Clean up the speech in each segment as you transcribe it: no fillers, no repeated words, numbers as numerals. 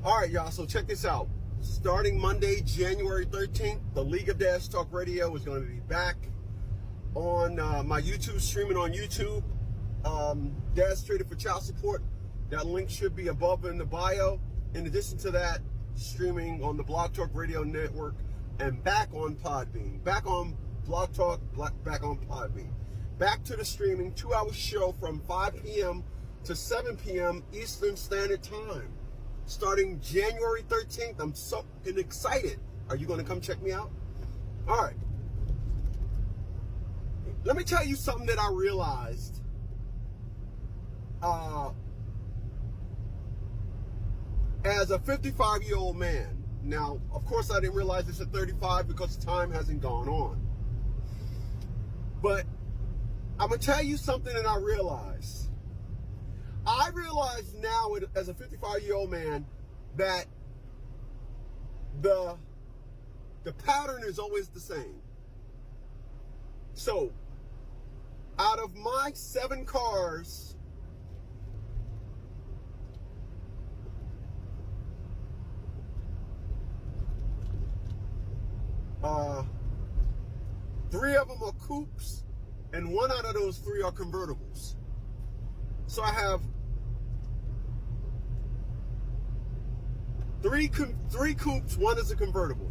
All right, y'all, so check this out. Starting Monday, January 13th, the League of Dads Talk Radio is going to be back on my YouTube, streaming on YouTube. Dads Traded for Child Support. That link should be above in the bio. In addition to that, streaming on the Blog Talk Radio Network and back on Podbean. Back on Blog Talk, back on Podbean. Back to the streaming, 2-hour show from 5 p.m. to 7 p.m. Eastern Standard Time. Starting January 13th, I'm so excited. Are you going to come check me out? All right. Let me tell you something that I realized. As a 55-year-old man. Now, of course, I didn't realize this at 35 because time hasn't gone on. But I'm going to tell you something that I realized. I realize now as a 55-year-old man that the pattern is always the same. So, out of my 7 cars, three of them are coupes, and one out of those 3 are convertibles. So I have three coupes, one is a convertible.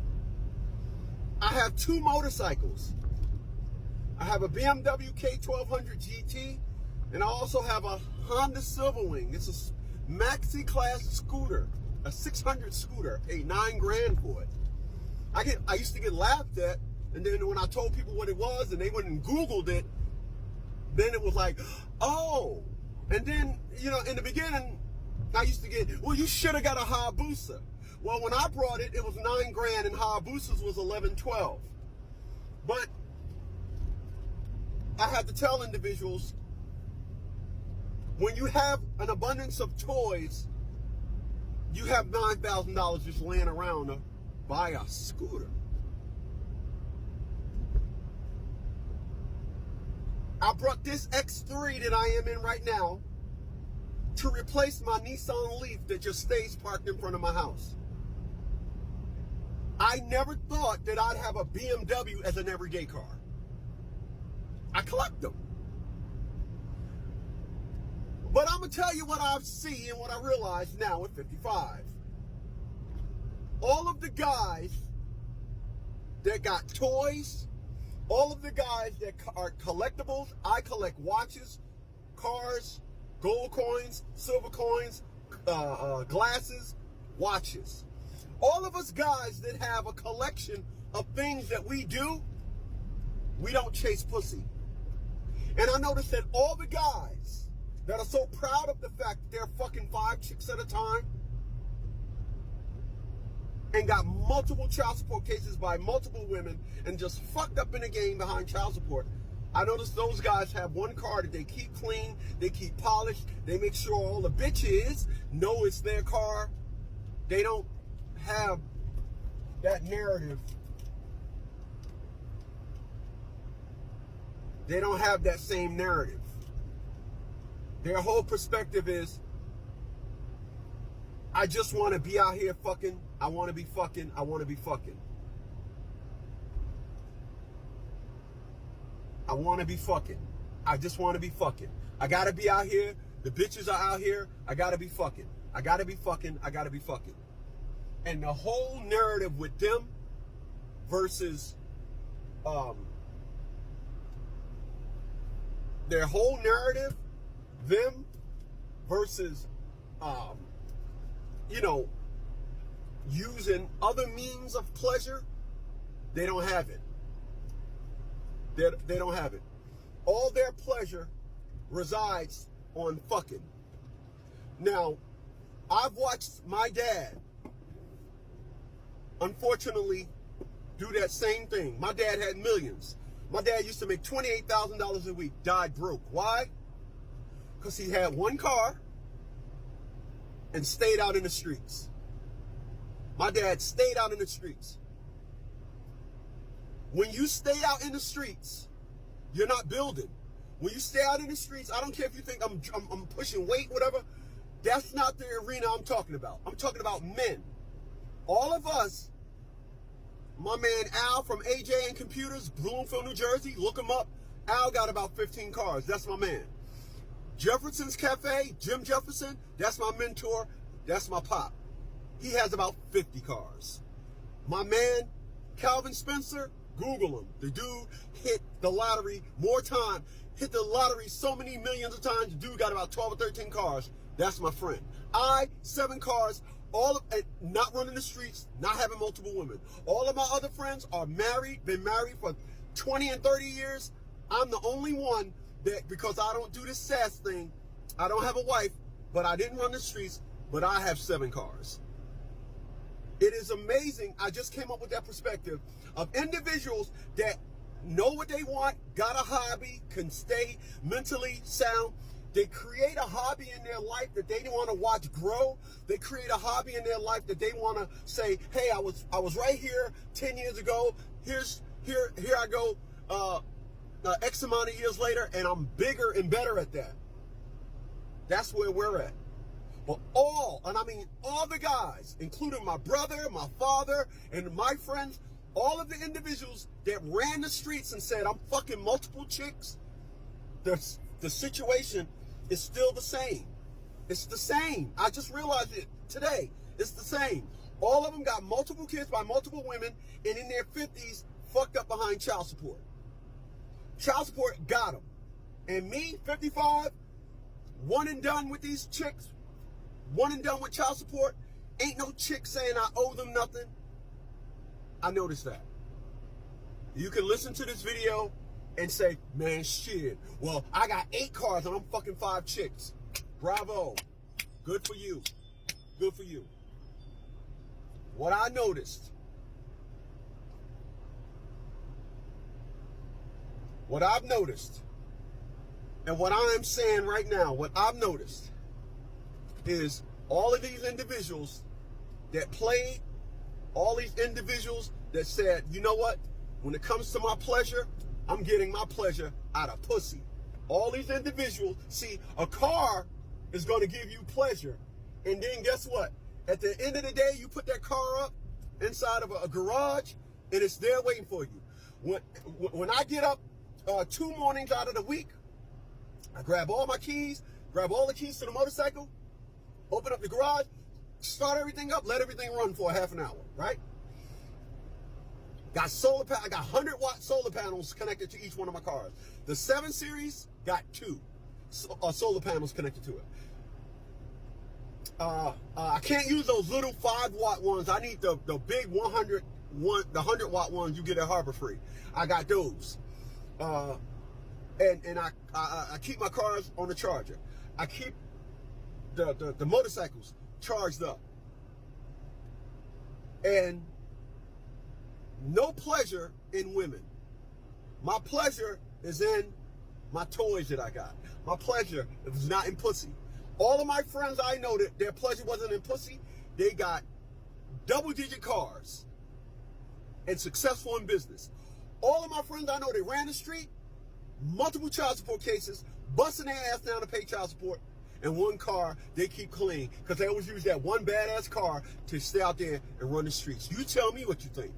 I have 2 motorcycles. I have a BMW K1200 GT, and I also have a Honda Silverwing. It's a maxi class scooter, a 600 scooter, paid $9 grand for it. I used to get laughed at, and then when I told people what it was and they went and Googled it, then it was like, oh. And then, you know, in the beginning, I used to get, well, you should have got a Hayabusa. Well, when I brought it, it was $9 grand and Hayabusas was 11, 12. But I had to tell individuals, when you have an abundance of toys, you have $9,000 just laying around to buy a scooter. I brought this X3 that I am in right now to replace my Nissan Leaf that just stays parked in front of my house. I never thought that I'd have a BMW as an everyday car. I collect them. But I'm going to tell you what I see and what I realize now at 55. All of the guys that got toys, all of the guys that are collectibles, I collect watches, cars, gold coins, silver coins, glasses, watches. All of us guys that have a collection of things that we do, we don't chase pussy. And I noticed that all the guys that are so proud of the fact that they're fucking 5 chicks at a time and got multiple child support cases by multiple women and just fucked up in the game behind child support. I noticed those guys have one car that they keep clean, they keep polished, they make sure all the bitches know it's their car. They don't have that narrative. They don't have that same narrative. Their whole perspective is, I just want to be out here fucking. I want to be fucking. I want to be fucking. I want to be fucking. I just want to be fucking. I got to be out here. The bitches are out here. I got to be fucking. I got to be fucking. I got to be fucking. And the whole narrative with them versus their whole narrative, them versus you know, using other means of pleasure, they don't have it. They don't have it. All their pleasure resides on fucking. Now, I've watched my dad, unfortunately, do that same thing. My dad had millions. My dad used to make $28,000 a week, died broke. Why? Because he had one car and stayed out in the streets. My dad stayed out in the streets. When you stay out in the streets, you're not building. When you stay out in the streets, I don't care if you think I'm pushing weight, whatever. That's not the arena I'm talking about. I'm talking about men. All of us, my man Al from AJ and Computers, Bloomfield, New Jersey, look him up. Al got about 15 cars. That's my man. Jefferson's Cafe, Jim Jefferson, that's my mentor. That's my pop. He has about 50 cars. My man, Calvin Spencer, Google him. The dude hit the lottery more time. Hit the lottery so many millions of times. The dude got about 12 or 13 cars. That's my friend. 7 cars, not running the streets, not having multiple women. All of my other friends are married, been married for 20 and 30 years. I'm the only one that, because I don't do this sass thing, I don't have a wife, but I didn't run the streets, but I have 7 cars. It is amazing. I just came up with that perspective of individuals that know what they want, got a hobby, can stay mentally sound. They create a hobby in their life that they want to watch grow. They create a hobby in their life that they want to say, hey, I was right here 10 years ago. Here I go X amount of years later, and I'm bigger and better at that. That's where we're at. But all the guys, including my brother, my father, and my friends, all of the individuals that ran the streets and said, I'm fucking multiple chicks, the situation is still the same. It's the same. I just realized it today. It's the same. All of them got multiple kids by multiple women, and in their 50s, fucked up behind child support. Child support got them. And me, 55, one and done with these chicks, one and done with child support. Ain't no chick saying I owe them nothing. I noticed that. You can listen to this video and say, man, shit. Well, I got 8 cars and I'm fucking 5 chicks. Bravo. Good for you. Good for you. What I noticed. What I've noticed. And what I am saying right now, what I've noticed is all of these individuals that played, all these individuals that said, you know what? When it comes to my pleasure, I'm getting my pleasure out of pussy. All these individuals, see, a car is going to give you pleasure. And then guess what? At the end of the day, you put that car up inside of a garage and it's there waiting for you. When I get up 2 mornings out of the week, I grab all my keys, grab all the keys to the motorcycle, open up the garage, start everything up, let everything run for a half an hour, right? Got I got 100-watt solar panels connected to each one of my cars. The 7 Series got 2 solar panels connected to it. I can't use those little 5-watt ones. I need the big 100-watt ones you get at Harbor Freight. I got those. And I keep my cars on the charger. I keep the motorcycles charged up. And no pleasure in women. My pleasure is in my toys that I got. My pleasure is not in pussy. All of my friends I know that their pleasure wasn't in pussy, they got double-digit cars and successful in business. All of my friends I know, they ran the street, multiple child support cases, busting their ass down to pay child support, and one car they keep clean because they always use that one badass car to stay out there and run the streets. You tell me what you think.